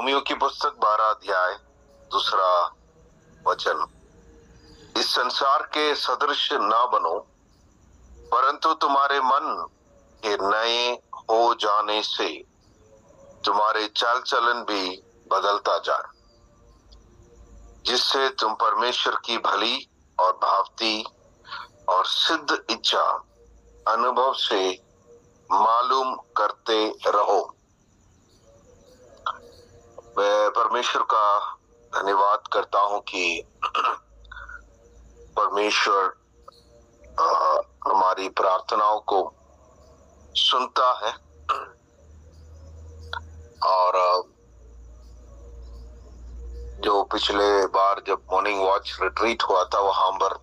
Romeo की पुस्तक 12 अध्याय 2 वचन। इस संसार के सदृश न बनो, परंतु तुम्हारे मन के नए हो जाने से तुम्हारे चाल चलन भी बदलता जाए, जिससे तुम परमेश्वर की भली और भावती और सिद्ध इच्छा अनुभव से मालूम करते रहो। मैं परमेश्वर का धन्यवाद करता हूं कि परमेश्वर हमारी प्रार्थनाओं को सुनता है। और जो पिछले बार जब मॉर्निंग वॉच रिट्रीट हुआ था, वहां पर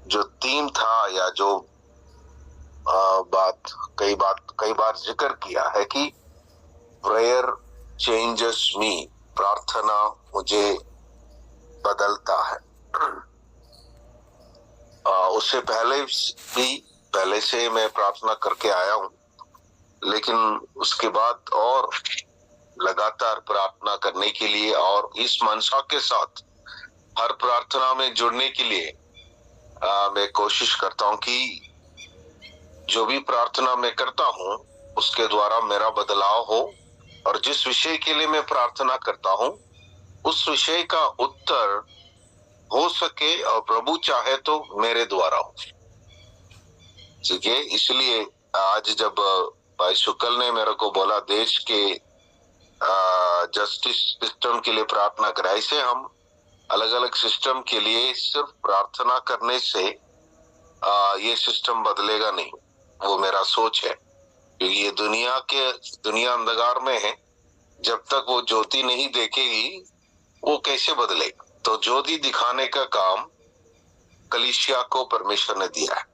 जो थीम था या जो कई बार जिक्र किया है कि प्रेयर चेंजेस मी, प्रार्थना मुझे बदलता है। उससे पहले से मैं प्रार्थना करके आया हूं, लेकिन उसके बाद और लगातार प्रार्थना करने के लिए और इस मनसा के साथ हर प्रार्थना में जुड़ने के लिए मैं कोशिश करता हूं कि जो भी प्रार्थना मैं करता हूं उसके द्वारा मेरा बदलाव हो, और जिस विषय के लिए मैं प्रार्थना करता हूं उस विषय का उत्तर हो सके और प्रभु चाहे तो मेरे द्वारा हो। ठीक है, इसलिए आज जब भाई शुक्ल ने मेरे को बोला देश के जस्टिस सिस्टम के लिए प्रार्थना करा, इसे हम अलग अलग सिस्टम के लिए सिर्फ प्रार्थना करने से ये सिस्टम बदलेगा नहीं, वो मेरा सोच है। क्योंकि ये दुनिया अंधकार में है, जब तक वो ज्योति नहीं देखेगी वो कैसे बदलेगा। तो ज्योति दिखाने का काम कलीसिया को परमेश्वर ने दिया है।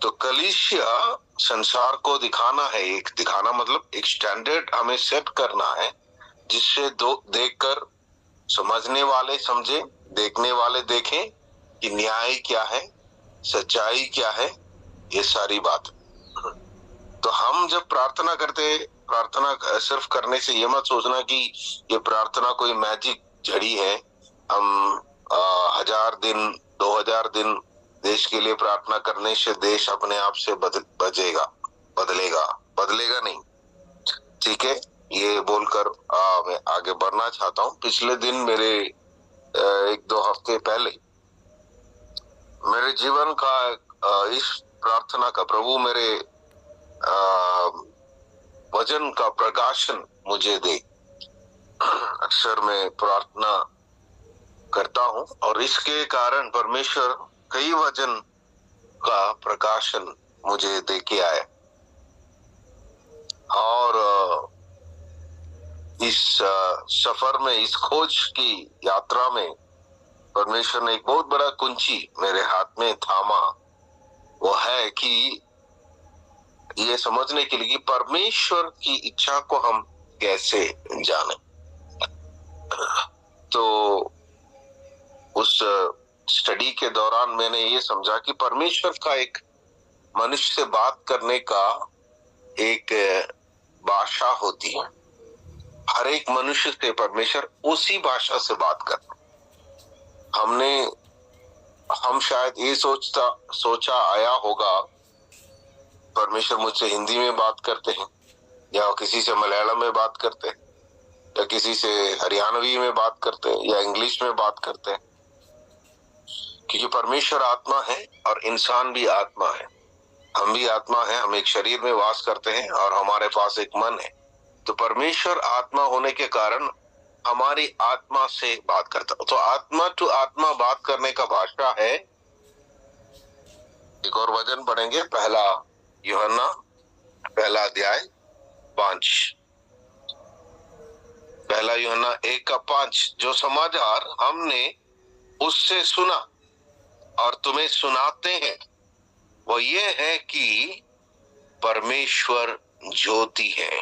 तो कलीसिया संसार को दिखाना है, दिखाना मतलब एक स्टैंडर्ड हमें सेट करना है, जिससे देखकर समझने वाले समझे, देखने वाले देखें कि न्याय क्या है, सच्चाई क्या है, ये सारी बात। तो हम जब प्रार्थना करते, प्रार्थना सिर्फ करने से ये मत सोचना कि ये प्रार्थना कोई मैजिक झड़ी है, हम 1000 दिन 2000 दिन देश के लिए प्रार्थना करने से देश अपने आप से बदलेगा नहीं। ठीक है, ये बोलकर मैं आगे बढ़ना चाहता हूँ। पिछले दिन मेरे 1-2 हफ्ते पहले मेरे जीवन का इस प्रार्थना का प्रभु मेरे वचन का प्रकाशन मुझे दे। अक्सर मैं प्रार्थना करता हूँ और इसके कारण परमेश्वर कई वचन का प्रकाशन मुझे दे के आए। और इस सफर में, इस खोज की यात्रा में परमेश्वर ने एक बहुत बड़ा कुंजी मेरे हाथ में थामा। वो है कि ये समझने के लिए कि परमेश्वर की इच्छा को हम कैसे जाने। तो उस स्टडी के दौरान मैंने ये समझा कि परमेश्वर का एक मनुष्य से बात करने का एक भाषा होती है। हर एक मनुष्य से परमेश्वर उसी भाषा से बात करता। हम शायद ये सोचा आया होगा परमेश्वर मुझसे हिंदी में बात करते हैं, या किसी से मलयालम में बात करते हैं, या किसी से हरियाणवी में बात करते हैं, या इंग्लिश में बात करते हैं। क्योंकि परमेश्वर आत्मा है और इंसान भी आत्मा है, हम भी आत्मा है। हम एक शरीर में वास करते हैं और हमारे पास एक मन है। तो परमेश्वर आत्मा होने के कारण हमारी आत्मा से बात करता। तो आत्मा टू आत्मा बात करने का भाषा है। एक और वचन पढ़ेंगे, 1 यूहन्ना 1 अध्याय 5। 1 यूहन्ना 1:5, जो समाचार हमने उससे सुना और तुम्हें सुनाते हैं वो ये है कि परमेश्वर ज्योति है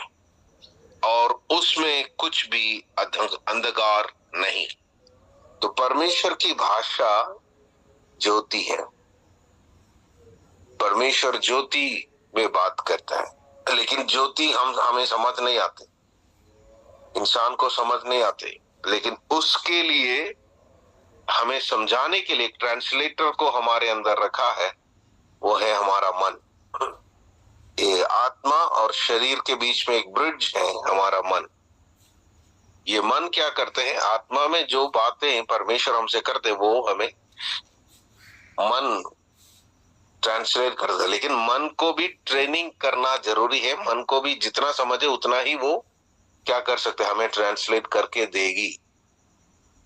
और उसमें कुछ भी अंधकार नहीं। तो परमेश्वर की भाषा ज्योति है। परमेश्वर ज्योति में बात करता है, लेकिन ज्योति हमें समझ नहीं आती। इंसान को समझ नहीं आते, लेकिन उसके लिए हमें समझाने के लिए एक ट्रांसलेटर को हमारे अंदर रखा है, वो है हमारा मन। ये आत्मा और शरीर के बीच में एक ब्रिज है हमारा मन। ये मन क्या करते हैं, आत्मा में जो बातें परमेश्वर हमसे करते वो हमें मन ट्रांसलेट करता है, लेकिन मन को भी ट्रेनिंग करना जरूरी है। मन को भी जितना समझे उतना ही वो क्या कर सकते हैं, हमें ट्रांसलेट करके देगी।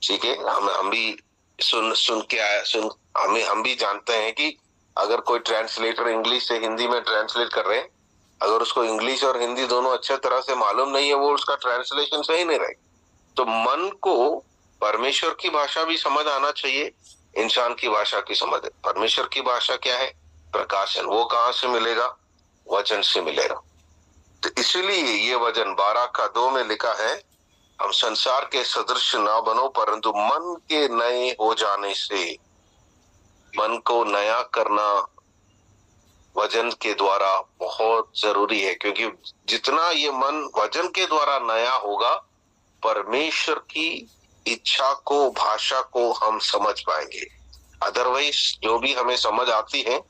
ठीक है, हम भी सुन सुन के आया सुन हम भी जानते हैं कि अगर कोई ट्रांसलेटर इंग्लिश से हिंदी में ट्रांसलेट कर रहे हैं, अगर उसको इंग्लिश और हिंदी दोनों अच्छे तरह से मालूम नहीं है, वो उसका ट्रांसलेशन सही नहीं रहेगा। तो मन को परमेश्वर की भाषा भी समझ आना चाहिए, इंसान की भाषा की समझ। परमेश्वर की भाषा क्या है, प्रकाशन। वो कहाँ से मिलेगा, वचन से मिलेगा। तो इसीलिए ये वचन 12:2 में लिखा है, हम संसार के सदृश ना बनो, परंतु मन के नए हो जाने से, मन को नया करना वचन के द्वारा बहुत जरूरी है। क्योंकि जितना ये मन वचन के द्वारा नया होगा, परमेश्वर की इच्छा को, भाषा को हम समझ पाएंगे। अदरवाइज जो भी हमें समझ आती है,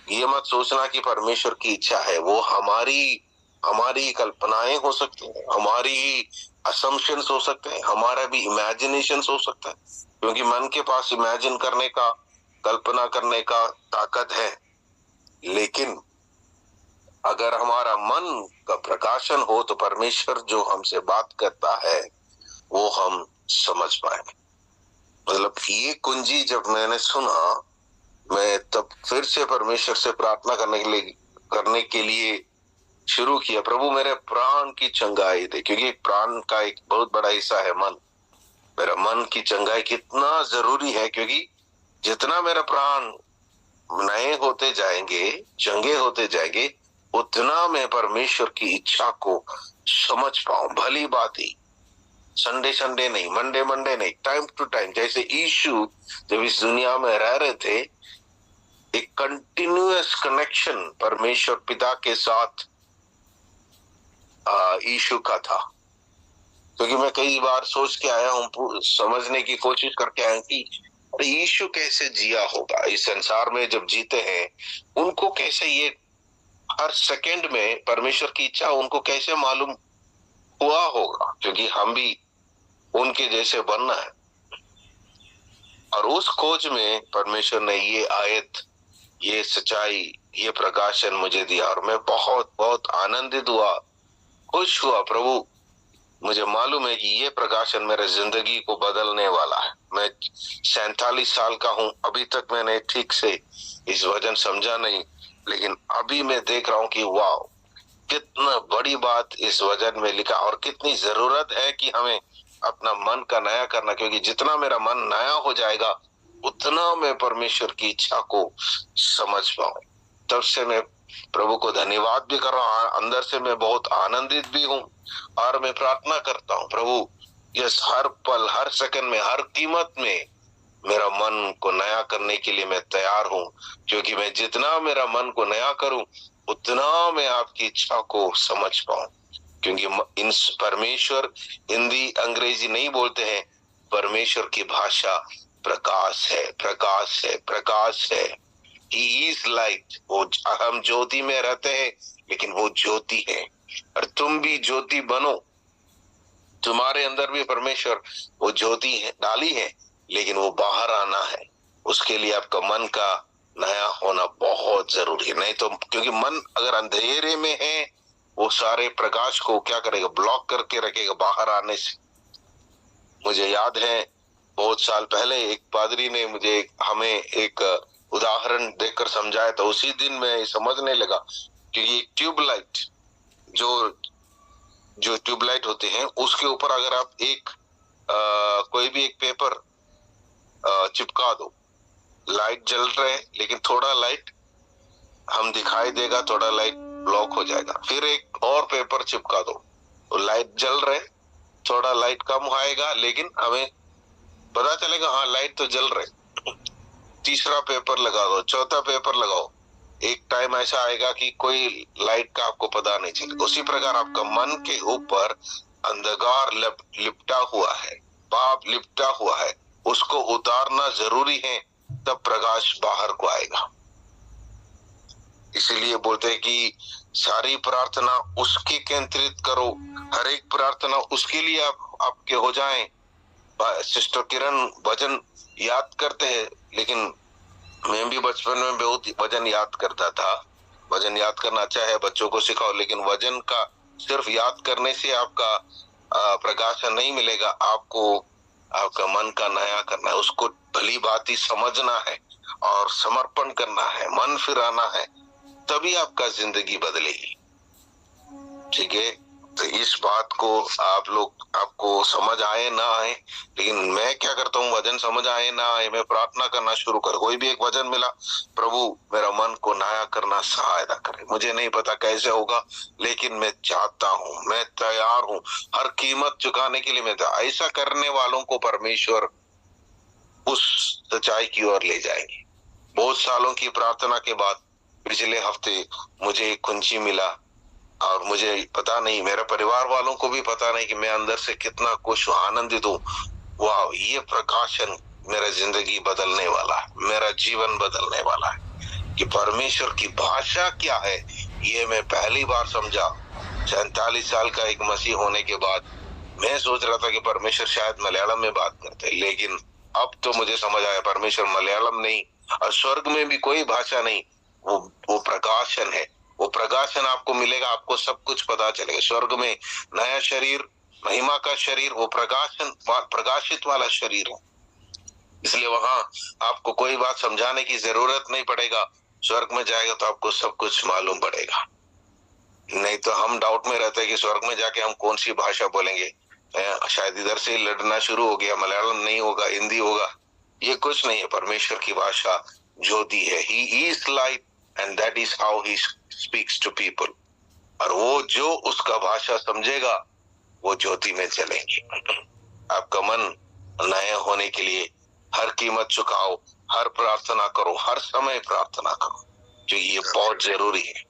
ये मत सोचना कि परमेश्वर की इच्छा है। वो हमारी कल्पनाएं हो सकती हैं, हमारी असम्पशंस हो सकते हैं, हमारा भी इमेजिनेशन हो सकता है। क्योंकि मन के पास इमेजिन करने का, कल्पना करने का ताकत है। लेकिन अगर हमारा मन का प्रकाशन हो तो परमेश्वर जो हमसे बात करता है वो हम समझ पाए। मतलब ये कुंजी जब मैंने सुना, मैं तब फिर से परमेश्वर से प्रार्थना करने के लिए शुरू किया, प्रभु मेरे प्राण की चंगाई दे। क्योंकि प्राण का एक बहुत बड़ा हिस्सा है मन। मेरा मन की चंगाई कितना जरूरी है, क्योंकि जितना मेरा प्राण नए होते जाएंगे, चंगे होते जाएंगे, उतना मैं परमेश्वर की इच्छा को समझ पाऊं। भली बात ही संडे नहीं, मंडे नहीं, टाइम टू टाइम। जैसे यीशु जब इस दुनिया में रह रहे थे, एक कंटिन्यूअस कनेक्शन परमेश्वर पिता के साथ यीशु का था। क्योंकि मैं कई बार सोच के आया हूं, समझने की कोशिश करके आया कि यीशु कैसे जिया होगा इस संसार में। जब जीते हैं, उनको कैसे ये हर सेकंड में परमेश्वर की इच्छा उनको कैसे मालूम हुआ होगा, क्योंकि हम भी उनके जैसे बनना है। और उस खोज में परमेश्वर ने ये आयत, ये सच्चाई, ये प्रकाशन मुझे दिया, और मैं बहुत बहुत आनंदित हुआ, खुश हुआ। प्रभु मुझे मालूम है कि ये प्रकाशन मेरे जिंदगी को बदलने वाला है। मैं 47 साल का हूं, अभी तक मैंने ठीक से इस वचन समझा नहीं, लेकिन अभी मैं देख रहा हूं कि वाह, कितना बड़ी बात इस वचन में लिखा, और कितनी जरूरत है कि हमें अपना मन का नया करना। क्योंकि जितना मेरा मन नया हो जाएगा, उतना मैं परमेश्वर की इच्छा को समझ पाऊं। तब से मैं प्रभु को धन्यवाद भी कर रहा हूं, अंदर से मैं बहुत आनंदित भी हूं। और मैं प्रार्थना करता हूं, प्रभु यस, हर पल, हर सेकंड में, हर कीमत में मेरा मन को नया करने के लिए मैं तैयार हूं। क्योंकि मैं जितना मेरा मन को नया करूं, उतना मैं आपकी इच्छा को समझ पाऊं। क्योंकि इन परमेश्वर हिंदी अंग्रेजी नहीं बोलते हैं, परमेश्वर की भाषा प्रकाश है, प्रकाश है, प्रकाश है। He is light। वो, हम ज्योति में रहते हैं, लेकिन वो ज्योति है। और तुम भी ज्योति बनो। तुम्हारे अंदर भी परमेश्वर वो ज्योति है, डाली है, लेकिन वो बाहर आना है। उसके लिए आपका मन का नया होना बहुत जरूरी है। नहीं तो, क्योंकि मन अगर अंधेरे में है, वो सारे प्रकाश को क्या करेगा, ब्लॉक करके रखेगा बाहर आने से। मुझे याद है बहुत साल पहले एक पादरी ने हमें एक उदाहरण देकर समझाया था। उसी दिन मैं समझने लगा, क्योंकि ट्यूबलाइट, जो ट्यूबलाइट होते हैं, उसके ऊपर अगर आप कोई भी एक पेपर चिपका दो, लाइट जल रहे, लेकिन थोड़ा लाइट हम दिखाई देगा, थोड़ा लाइट ब्लॉक हो जाएगा। फिर एक और पेपर चिपका दो, तो लाइट जल रहे, थोड़ा लाइट कम आएगा, लेकिन हमें पता चलेगा हाँ लाइट तो जल रहे। तीसरा पेपर लगा दो, चौथा पेपर लगाओ, एक टाइम ऐसा आएगा कि कोई लाइट का आपको पता नहीं चलेगा। उसी प्रकार आपका मन के ऊपर अंधकार लिपटा हुआ है, पाप लिपटा हुआ है, उसको उतारना जरूरी है, तब प्रकाश बाहर को आएगा। इसीलिए बोलते हैं कि सारी प्रार्थना उसके केंद्रित करो, हर एक प्रार्थना उसके लिए आपके हो जाएं। सिस्टर किरण भजन याद करते हैं, लेकिन मैं भी बचपन में बहुत भजन याद करता था। भजन याद करना अच्छा है, बच्चों को सिखाओ, लेकिन भजन का सिर्फ याद करने से आपका प्रकाशन नहीं मिलेगा। आपको आपका मन का नया करना है, उसको भली भांति समझना है और समर्पण करना है, मन फिराना है, तभी आपका जिंदगी बदलेगी। ठीक है, तो इस बात को आपको समझ आए ना आए, लेकिन मैं क्या करता हूँ, वचन समझ आए ना आए, मैं प्रार्थना करना शुरू कर। कोई भी एक वचन मिला, प्रभु मेरा मन को नया करना सहायता करे। मुझे नहीं पता कैसे होगा, लेकिन मैं चाहता हूँ, मैं तैयार हूँ, हर कीमत चुकाने के लिए मैं ऐसा करने वालों को परमेश्वर उस सच्चाई की ओर ले जाएंगे। बहुत सालों की प्रार्थना के बाद पिछले हफ्ते मुझे एक कुंजी मिला, और मुझे पता नहीं, मेरे परिवार वालों को भी पता नहीं कि मैं अंदर से कितना खुश हूँ, आनंदित हूँ। वाह, ये प्रकाशन मेरा जिंदगी बदलने वाला है, मेरा जीवन बदलने वाला है। कि परमेश्वर की भाषा क्या है, ये मैं पहली बार समझा। 47 साल का एक मसीह होने के बाद मैं सोच रहा था कि परमेश्वर शायद मलयालम में बात करते, लेकिन अब तो मुझे समझ आया परमेश्वर मलयालम नहीं, और स्वर्ग में भी कोई भाषा नहीं, वो प्रकाशन है। वो प्रकाशन आपको मिलेगा, आपको सब कुछ पता चलेगा। स्वर्ग में नया शरीर, महिमा का शरीर, वो प्रकाशित वाला शरीर है। इसलिए वहां आपको कोई बात समझाने की जरूरत नहीं पड़ेगा। स्वर्ग में जाएगा तो आपको सब कुछ मालूम पड़ेगा। नहीं तो हम डाउट में रहते हैं कि स्वर्ग में जाके हम कौन सी भाषा बोलेंगे, शायद इधर से लड़ना शुरू हो गया, मलयालम नहीं होगा, हिंदी होगा। ये कुछ नहीं है, परमेश्वर की भाषा ज्योति है। He is light and that is how he speaks to people. और वो जो उसका भाषा समझेगा वो ज्योति में चलेंगे। आपका मन नया होने के लिए हर कीमत चुकाओ, हर प्रार्थना करो, हर समय प्रार्थना करो, क्योंकि ये बहुत जरूरी है।